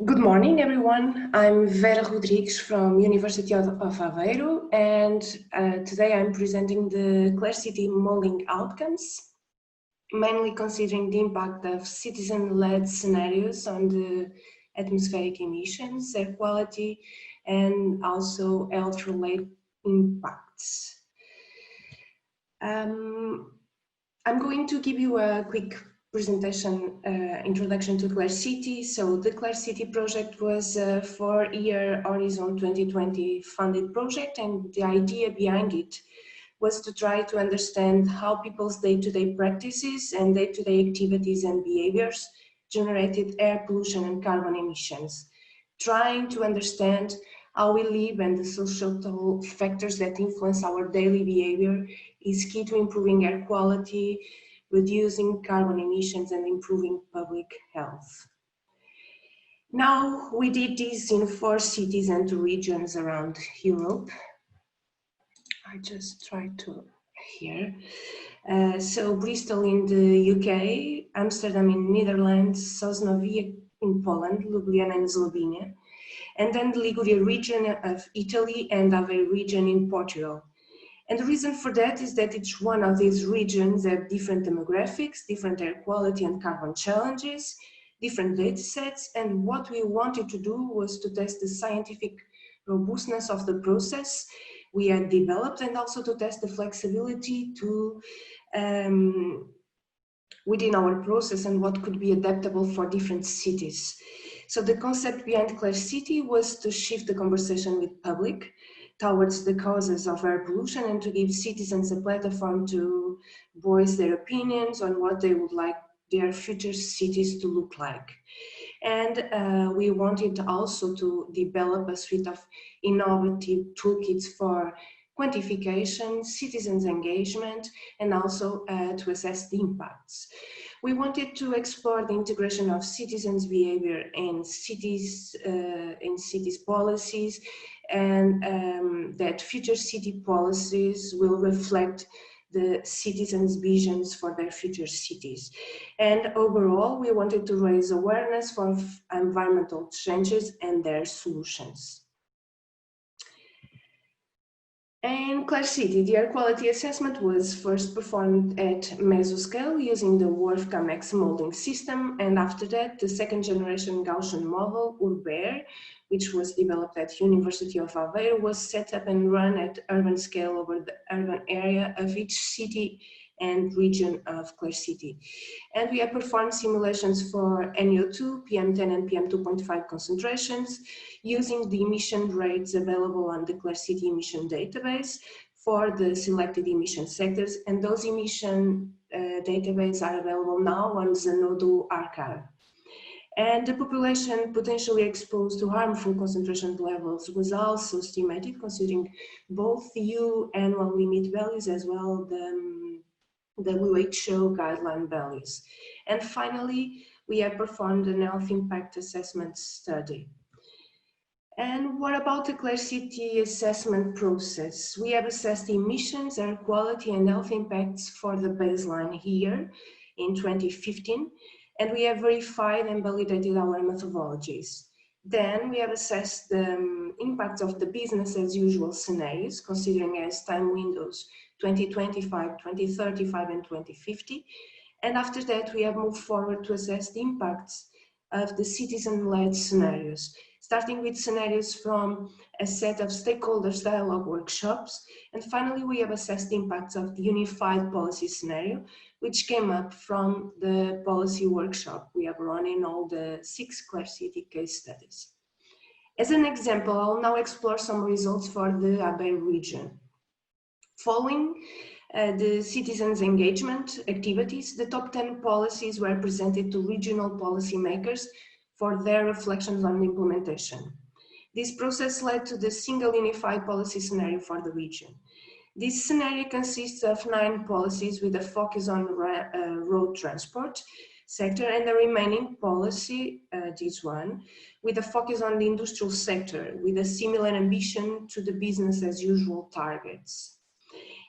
Good morning, everyone. I'm Vera Rodrigues from University of Aveiro, and today I'm presenting the Clarcity modeling outcomes, mainly considering the impact of citizen-led scenarios on the atmospheric emissions, air quality, and also health-related impacts. I'm going to give you a quick presentation, introduction to Clarcity. So the Clarcity project was a 4-year Horizon 2020 funded project, and the idea behind it was to try to understand how people's day-to-day practices and day-to-day activities and behaviors generated air pollution and carbon emissions, trying to understand how we live and the social factors that influence our daily behavior is key to improving air quality, reducing carbon emissions, and improving public health. Now, we did this in 4 cities and 2 regions around Europe. I just tried to here. So Bristol in the UK, Amsterdam in Netherlands, Sosnowiec in Poland, Ljubljana in Slovenia, and then the Liguria region of Italy and Aveiro region in Portugal. And the reason for that is that each one of these regions have different demographics, different air quality and carbon challenges, different data sets, and what we wanted to do was to test the scientific robustness of the process we had developed, and also to test the flexibility to within our process and what could be adaptable for different cities. So the concept behind Clarcity was to shift the conversation with public towards the causes of air pollution and to give citizens a platform to voice their opinions on what they would like their future cities to look like. And we wanted also to develop a suite of innovative toolkits for quantification, citizens' engagement, and also to assess the impacts. We wanted to explore the integration of citizens' behavior in cities policies, and that future city policies will reflect the citizens' visions for their future cities. And overall, we wanted to raise awareness for environmental changes and their solutions. In Clarcity, the air quality assessment was first performed at mesoscale using the WRF-CAMEX modeling system, and after that, the second generation Gaussian model, URBAIR, which was developed at University of Aveiro, was set up and run at urban scale over the urban area of each city and region of Clarcity. And we have performed simulations for NO2, PM10 and PM2.5 concentrations using the emission rates available on the Clarcity emission database for the selected emission sectors, and those emission databases are available now on Zenodo archive. And the population potentially exposed to harmful concentration levels was also estimated, considering both EU annual limit values as well the WHO guideline values. And finally, we have performed an health impact assessment study. And what about the Clarcity assessment process? We have assessed emissions, air quality, and health impacts for the baseline here in 2015, and we have verified and validated our methodologies. Then we have assessed the impact of the business as usual scenarios, considering as time windows 2025, 2035, and 2050. And after that, we have moved forward to assess the impacts of the citizen-led scenarios, starting with scenarios from a set of stakeholders dialogue workshops. And finally, we have assessed the impacts of the unified policy scenario, which came up from the policy workshop we have run in all the 6 Clarcity case studies. As an example, I'll now explore some results for the Aveiro region. Following the citizens' engagement activities, the top 10 policies were presented to regional policymakers for their reflections on the implementation. This process led to the single unified policy scenario for the region. This scenario consists of 9 policies with a focus on road transport sector, and the remaining policy, this one, with a focus on the industrial sector with a similar ambition to the business as usual targets.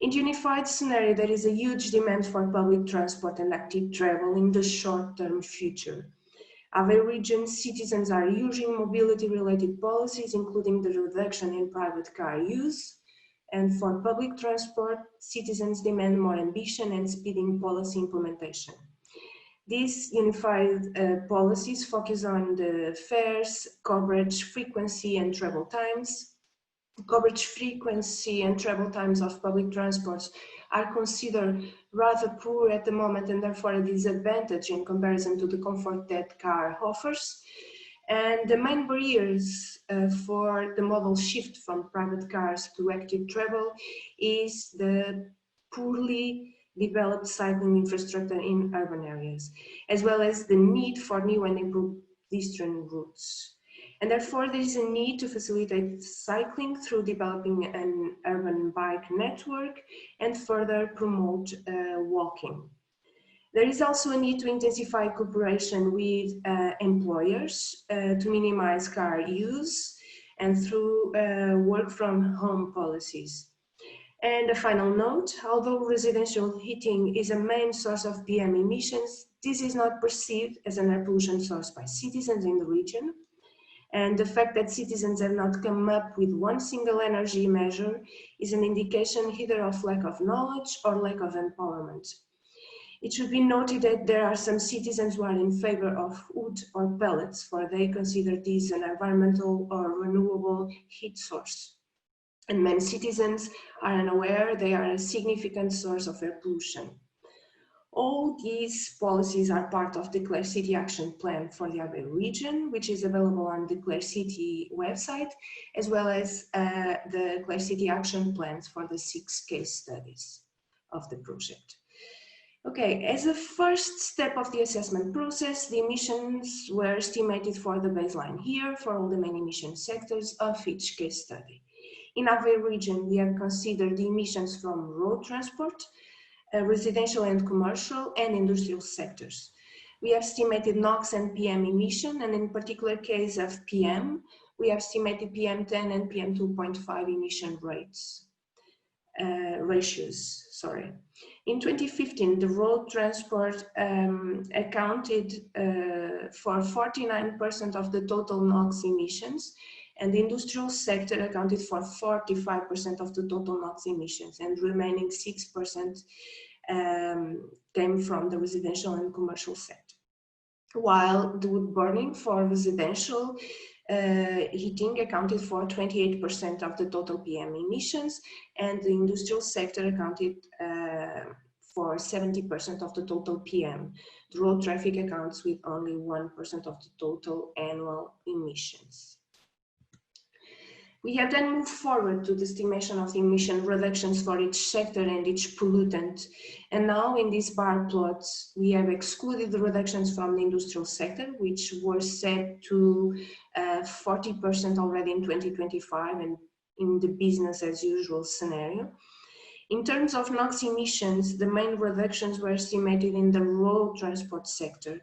In the unified scenario, there is a huge demand for public transport and active travel in the short-term future. Aveiro region citizens are urging mobility-related policies, including the reduction in private car use. And for public transport, citizens demand more ambition and speeding policy implementation. These unified policies focus on the fares, coverage frequency and travel times. Coverage frequency and travel times of public transports are considered rather poor at the moment and therefore a disadvantage in comparison to the comfort that car offers. And the main barriers for the model shift from private cars to active travel is the poorly developed cycling infrastructure in urban areas, as well as the need for new and improved pedestrian routes. And therefore, there is a need to facilitate cycling through developing an urban bike network and further promote walking. There is also a need to intensify cooperation with employers to minimize car use and through work from home policies. And a final note, although residential heating is a main source of PM emissions, this is not perceived as an air pollution source by citizens in the region. And the fact that citizens have not come up with one single energy measure is an indication either of lack of knowledge or lack of empowerment. It should be noted that there are some citizens who are in favor of wood or pellets, for they consider this an environmental or renewable heat source. And many citizens are unaware they are a significant source of air pollution. All these policies are part of the Clare City Action Plan for the Aveiro region, which is available on the Clare City website, as well as the Clare City Action Plans for the 6 case studies of the project. Okay, as a first step of the assessment process, the emissions were estimated for the baseline here for all the main emission sectors of each case study. In Aveiro region, we have considered the emissions from road transport, residential and commercial and industrial sectors. We have estimated NOx and PM emission, and in particular case of PM, we have estimated PM10 and PM2.5 emission ratios. In 2015, the road transport accounted for 49% of the total NOx emissions, and the industrial sector accounted for 45% of the total NOx emissions, and remaining 6% came from the residential and commercial sector. While the wood burning for residential heating accounted for 28% of the total PM emissions, and the industrial sector accounted for 70% of the total PM. The road traffic accounts with only 1% of the total annual emissions. We have then moved forward to the estimation of the emission reductions for each sector and each pollutant. And now in these bar plots, we have excluded the reductions from the industrial sector, which were set to 40% already in 2025 and in the business as usual scenario. In terms of NOx emissions, the main reductions were estimated in the road transport sector,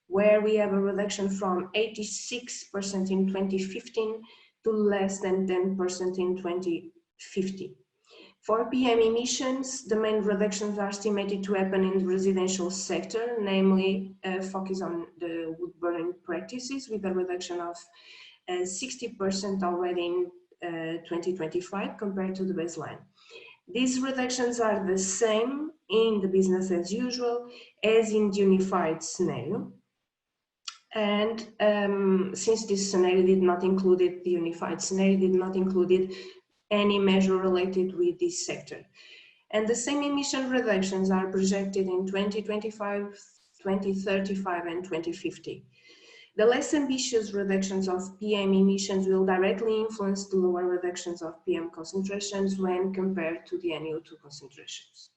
where we have a reduction from 86% in 2015 to less than 10% in 2050. For PM emissions, the main reductions are estimated to happen in the residential sector, namely focus on the wood burning practices with a reduction of 60% already in 2025 compared to the baseline. These reductions are the same in the business as usual as in the unified scenario. And since this scenario did not include the unified scenario, did not include any measure related with this sector. And the same emission reductions are projected in 2025, 2035 and 2050. The less ambitious reductions of PM emissions will directly influence the lower reductions of PM concentrations when compared to the NO2 concentrations.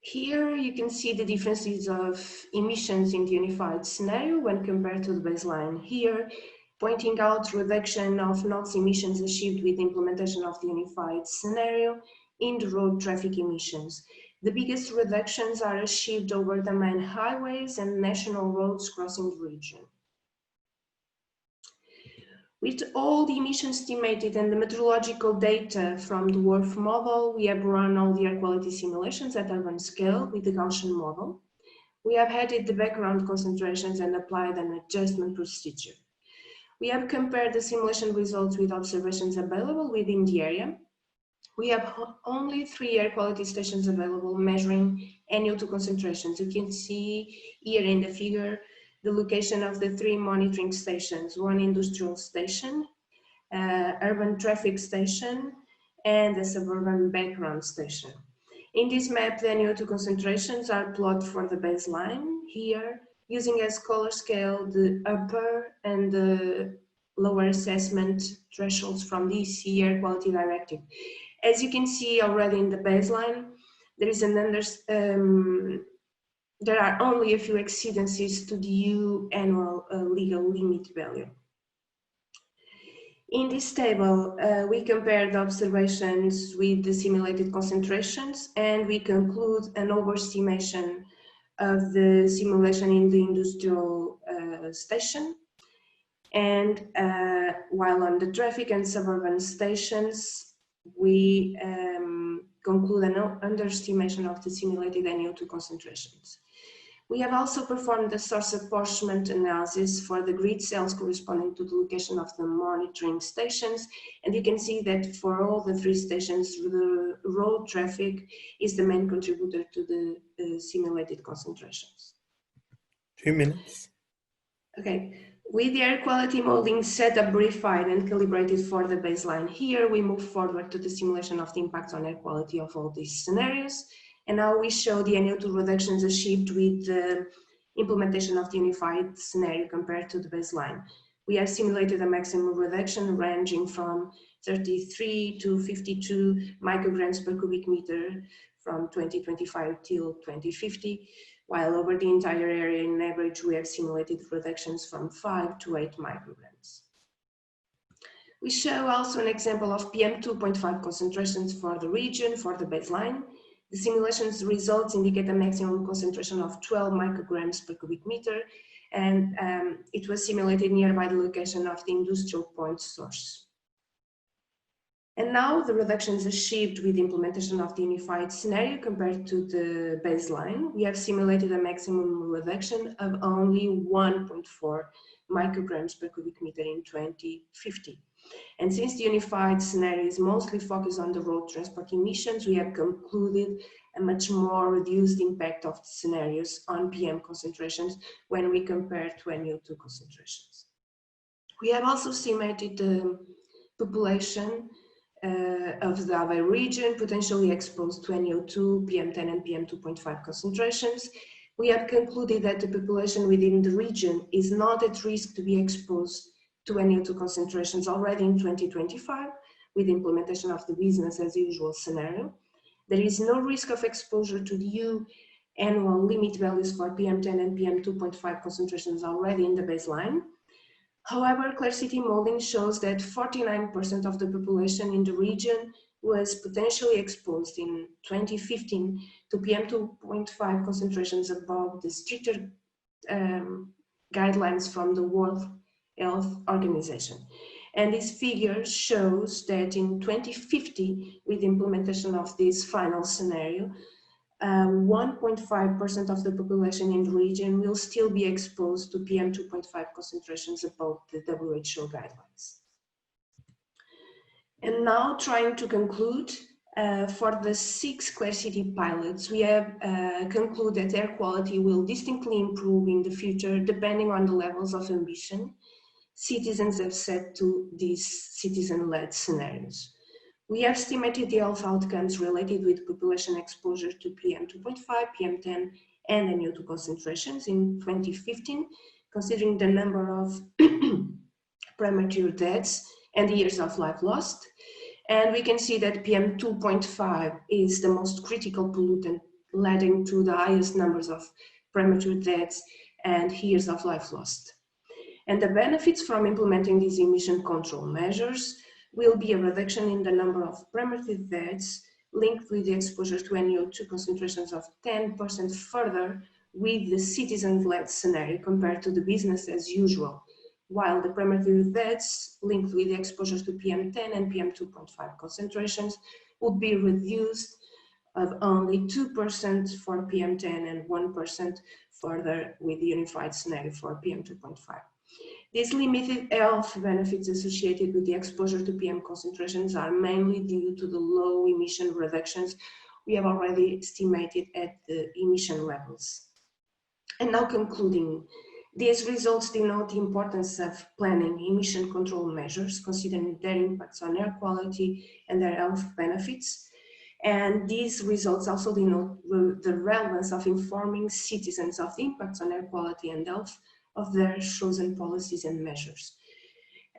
Here you can see the differences of emissions in the unified scenario when compared to the baseline here, pointing out reduction of NOx emissions achieved with the implementation of the unified scenario in the road traffic emissions. The biggest reductions are achieved over the main highways and national roads crossing the region. With all the emissions estimated and the meteorological data from the WRF model, we have run all the air quality simulations at urban scale with the Gaussian model. We have added the background concentrations and applied an adjustment procedure. We have compared the simulation results with observations available within the area. We have only 3 air quality stations available measuring NO2 concentrations. You can see here in the figure the location of the 3 monitoring stations, one industrial station, urban traffic station, and a suburban background station. In this map, the NO2 concentrations are plotted for the baseline here, using as color scale the upper and the lower assessment thresholds from the EC Air Quality Directive. As you can see already in the baseline, there is there are only a few exceedances to the EU annual legal limit value. In this table, we compare the observations with the simulated concentrations, and we conclude an overestimation of the simulation in the industrial station. And while on the traffic and suburban stations, we conclude an underestimation of the simulated NO2 concentrations. We have also performed a source apportionment analysis for the grid cells corresponding to the location of the monitoring stations. And you can see that for all the 3 stations, the road traffic is the main contributor to the simulated concentrations. 2 minutes. Okay. With the air quality modeling set up, verified and calibrated for the baseline here, we move forward to the simulation of the impacts on air quality of all these scenarios. And now we show the NO2 reductions achieved with the implementation of the unified scenario compared to the baseline. We have simulated a maximum reduction ranging from 33 to 52 micrograms per cubic meter from 2025 till 2050, while over the entire area in average we have simulated reductions from 5 to 8 micrograms. We show also an example of PM2.5 concentrations for the region for the baseline. The simulation's results indicate a maximum concentration of 12 micrograms per cubic meter, and it was simulated nearby the location of the industrial point source. And now the reductions achieved with the implementation of the unified scenario compared to the baseline, we have simulated a maximum reduction of only 1.4 micrograms per cubic meter in 2050. And since the unified scenario is mostly focused on the road transport emissions, we have concluded a much more reduced impact of the scenarios on PM concentrations when we compare to NO2 concentrations. We have also estimated the population of the Aveiro region potentially exposed to NO2, PM10 and PM2.5 concentrations. We have concluded that the population within the region is not at risk to be exposed to NO2 concentrations already in 2025 with the implementation of the business as usual scenario. There is no risk of exposure to the EU annual limit values for PM10 and PM2.5 concentrations already in the baseline. However, Clarity modeling shows that 49% of the population in the region was potentially exposed in 2015 to PM2.5 concentrations above the stricter guidelines from the World Health Organization. And this figure shows that in 2050, with the implementation of this final scenario, 1.5% of the population in the region will still be exposed to PM2.5 concentrations above the WHO guidelines. And now, trying to conclude, for the 6 Clarity pilots, we have concluded that air quality will distinctly improve in the future depending on the levels of ambition citizens have set to these citizen-led scenarios. We have estimated the health outcomes related with population exposure to PM2.5, PM10, and NO2 concentrations in 2015, considering the number of premature deaths and years of life lost. And we can see that PM2.5 is the most critical pollutant, leading to the highest numbers of premature deaths and years of life lost. And the benefits from implementing these emission control measures will be a reduction in the number of premature deaths linked with the exposure to NO2 concentrations of 10% further with the citizen-led scenario compared to the business as usual, while the premature deaths linked with the exposure to PM10 and PM2.5 concentrations would be reduced of only 2% for PM10 and 1% further with the unified scenario for PM2.5. These limited health benefits associated with the exposure to PM concentrations are mainly due to the low emission reductions we have already estimated at the emission levels. And now concluding, these results denote the importance of planning emission control measures, considering their impacts on air quality and their health benefits. And these results also denote the relevance of informing citizens of the impacts on air quality and health of their chosen policies and measures.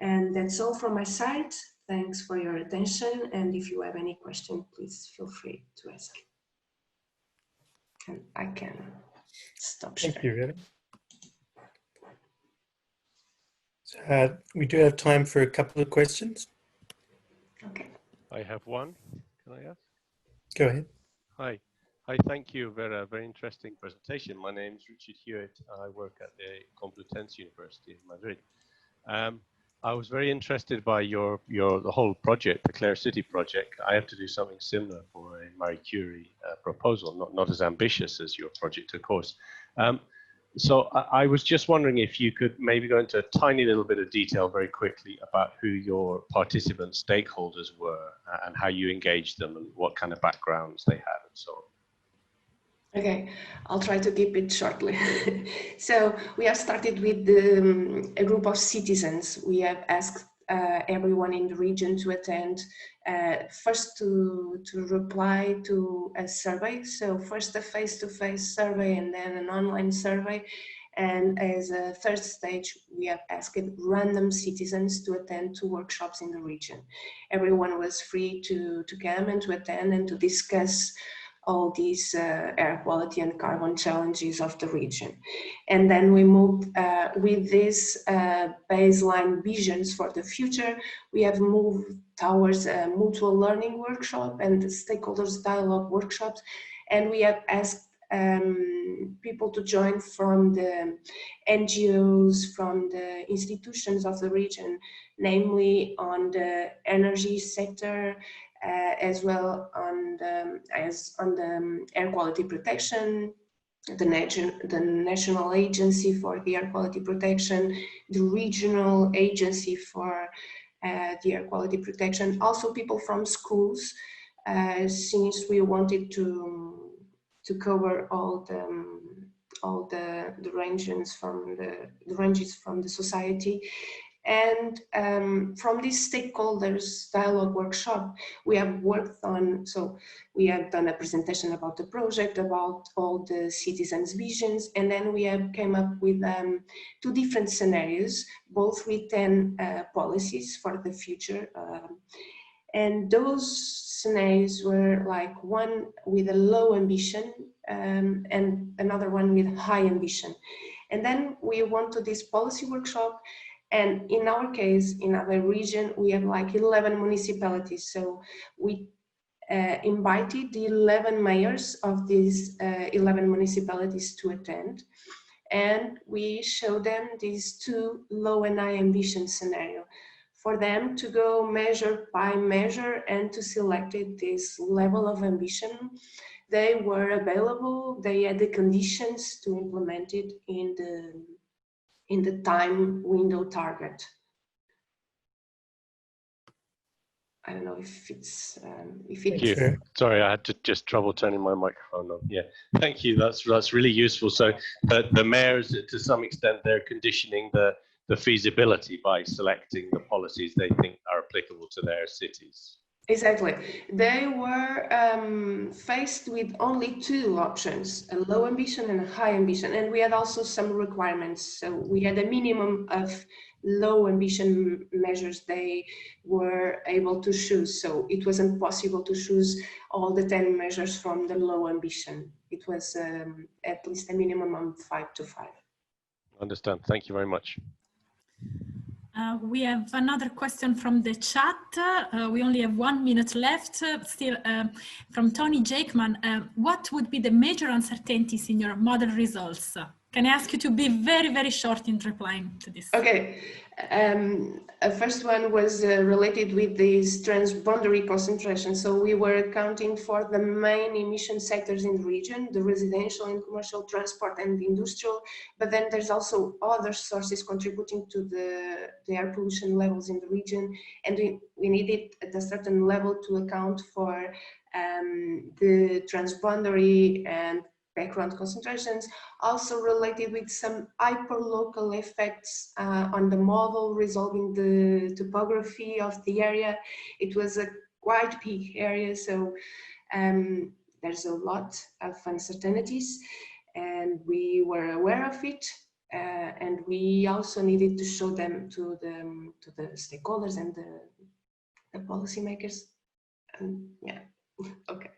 And that's all from my side. Thanks for your attention. And if you have any question, please feel free to ask. And I can stop sharing. Thank you, Vera. So, we do have time for a couple of questions. Okay. I have one. Can I ask? Go ahead. Hi. Hi, thank you. Very interesting presentation. My name is Richard Hewitt. I work at the Complutense University in Madrid. I was very interested by the whole project, the Clare City project. I have to do something similar for a Marie Curie proposal, not as ambitious as your project, of course. So I was just wondering if you could maybe go into a tiny little bit of detail very quickly about who your participant stakeholders were and how you engaged them and what kind of backgrounds they had and so on. Okay, I'll try to keep it shortly. So we have started with a group of citizens. We have asked everyone in the region to attend, first to reply to a survey. So first a face-to-face survey and then an online survey. And as a third stage, we have asked random citizens to attend 2 workshops in the region. Everyone was free to come and to attend and to discuss all these air quality and carbon challenges of the region. And then we moved with these baseline visions for the future. We have moved towards a mutual learning workshop and the stakeholders dialogue workshops. And we have asked people to join from the NGOs, from the institutions of the region, namely on the energy sector, as well on the air quality protection, the National Agency for the Air Quality Protection, the Regional Agency for the Air Quality Protection, also people from schools, since we wanted to cover all the ranges from the society. And from this stakeholders dialogue workshop, we have worked on, so we have done a presentation about the project, about all the citizens' visions, and then we have came up with 2 different scenarios, both with 10 policies for the future. And those scenarios were like one with a low ambition and another one with high ambition. And then we went to this policy workshop. And in our case, in our region, we have like 11 municipalities. So we invited the 11 mayors of these 11 municipalities to attend. And we showed them these 2 low and high ambition scenarios for them to go measure by measure and to select this level of ambition. They were available, they had the conditions to implement it in the time window target. I don't know if it's Thank you. Sorry, I had just trouble turning my microphone on. Yeah, thank you. That's really useful. So the mayors, to some extent, they're conditioning the feasibility by selecting the policies they think are applicable to their cities. Exactly. They were faced with only 2 options, a low ambition and a high ambition. And we had also some requirements. So we had a minimum of low ambition measures they were able to choose. So it wasn't possible to choose all the 10 measures from the low ambition. It was at least a minimum of 5 to 5. Understand. Thank you very much. We have another question from the chat. We only have 1 minute left. Still, from Tony Jakeman. What would be the major uncertainties in your model results? Can I ask you to be very, very short in replying to this? Okay. First one was related with these transboundary concentrations. So we were accounting for the main emission sectors in the region, the residential and commercial, transport and industrial, but then there's also other sources contributing to the air pollution levels in the region, and we needed at a certain level to account for the transboundary and background concentrations, also related with some hyperlocal effects on the model, resolving the topography of the area. It was a quite big area, so there's a lot of uncertainties, and we were aware of it, and we also needed to show them to the stakeholders and the policymakers. Yeah, okay.